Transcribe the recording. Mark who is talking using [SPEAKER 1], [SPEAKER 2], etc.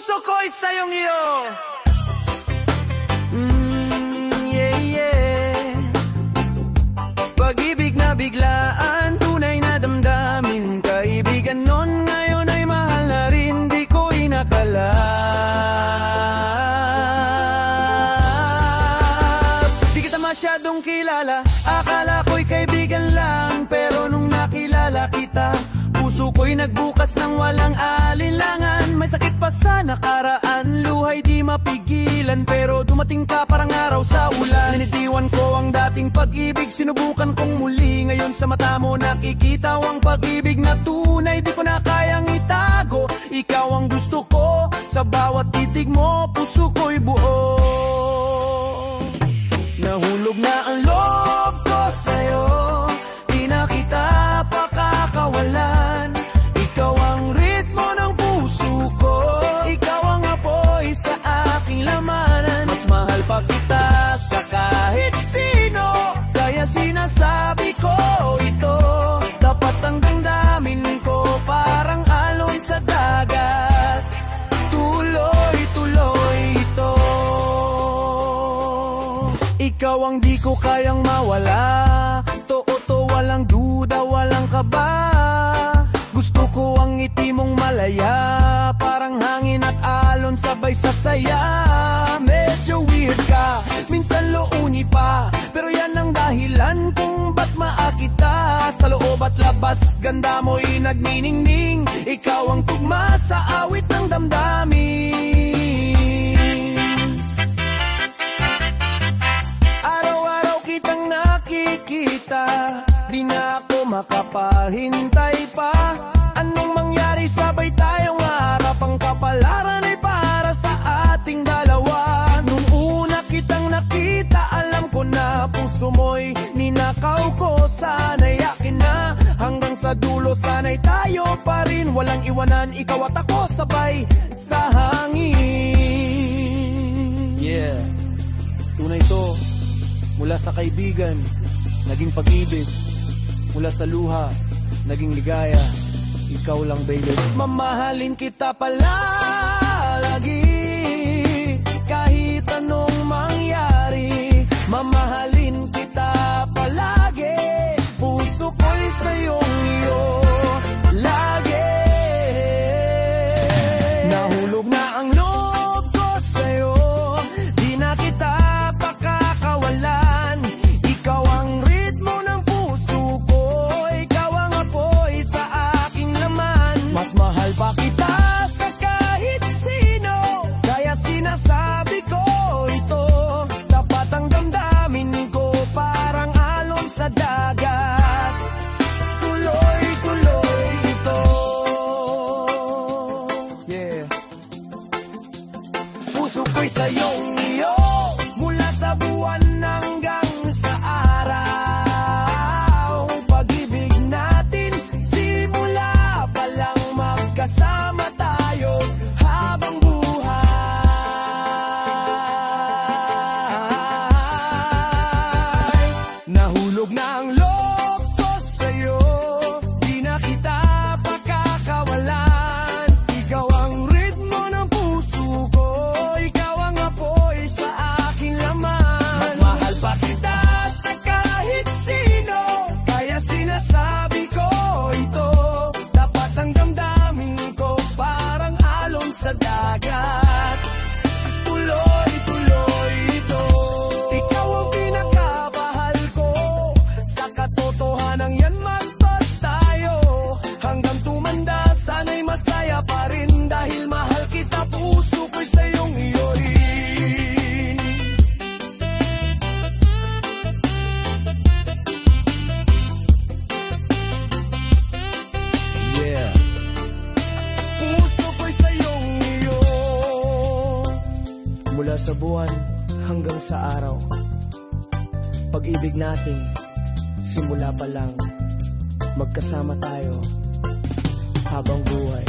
[SPEAKER 1] puso ko'y sayong iyo. Yeah, yeah. Pag-ibig na biglaan, tunay na damdamin. Kaibigan nun, ngayon ay mahal na rin, di ko inakala. Di kita masyadong kilala, akala ko'y kaibigan lang. Pero nung nakilala kita, puso ko'y nagbukas ng walang alinlangan. May sakit pa sa nakaraan, luhay di mapigilan. Pero dumating ka parang araw sa ulan. Ninitiwan ko ang dating pag-ibig, sinubukan kong muli. Ngayon sa mata mo nakikita ang pag-ibig na tunay. Di ko na kayang itago, ikaw ang gusto ko. Sa bawat titig mo, puso ko'y buo. Nahulog na ang loob ko sa'yo, di na kita pakakawalan. Ikaw ang ritmo ng puso ko, ikaw ang apoy sa aking lamanan. Mas mahal pa kita sa kahit sino, kaya sinasabi ko ito. Dapat ang damdamin ko parang alon sa dagat, tuloy-tuloy ito. Ikaw ang di ko kayang mawala, totoo walang duda, walang kaba. Gusto ko ang ngiti mong malaya, parang hangin at alon sabay sa saya. Medyo weird ka, minsan looni pa, pero yan ang dahilan kung ba't maakita. Sa loob at labas, ganda mo'y nagniningning. Ikaw ang tugma sa awit ng damdamin. Araw-araw kitang nakikita, di na ako makapahintay pa. Anong mangyari, sabay tayong harap. Ang kapalaran ay para sa ating dalawa. Nung una kitang nakita, alam ko na puso mo'y ninakaw ko. Sana'y akin na hanggang sa dulo, sana'y tayo pa rin. Walang iwanan, ikaw at ako sabay sa hangin. Yeah, tunay to, mula sa kaibigan, naging pag-ibig. Mula sa luha, naging ligaya. Ikaw lang, baby. Mamahalin kita palagi, kahit anong mangyari. Mamahalin kita palagi, puso ko'y sa'yong iyo lagi. Nahulog na ang loob ko sa'yo, di na kita pakakawalan. Ikaw ang ritmo ng puso ko, ikaw ang apoy sa aking laman. Mas mahal pa kita sa kahit sino, kaya sinasabi ko ito. Dapat ang damdamin ko parang alon sa dagat, tuloy-tuloy ito. Yeah. Puso ko'y sa'yong iyo, mula sa buwan hanggang sa araw. Pag-ibig natin, simula pa lang magkasama tayo habang buhay. Nahulog na ang loob ko sa'yo, di na kita pakakawalan. Ikaw ang ritmo ng puso ko, ikaw ang apoy sa aking laman. Mas mahal pa kita sa kahit sino, kaya sinasabi ko ito. Dapat ang damdamin ko parang alon sa dagat, tuloy-tuloy ito. Ikaw ang pinakamahal ko, sa katotohanan yan magpas tayo. Hanggang tumanda, sana'y masaya pa rin. Dahil mahal kita, puso ko'y sa'yong iyo rin. Yeah. Puso ko'y sa'yong iyo. Mula sa buwan hanggang sa araw, pag-ibig natin, simula pa lang magkasama tayo habang buhay.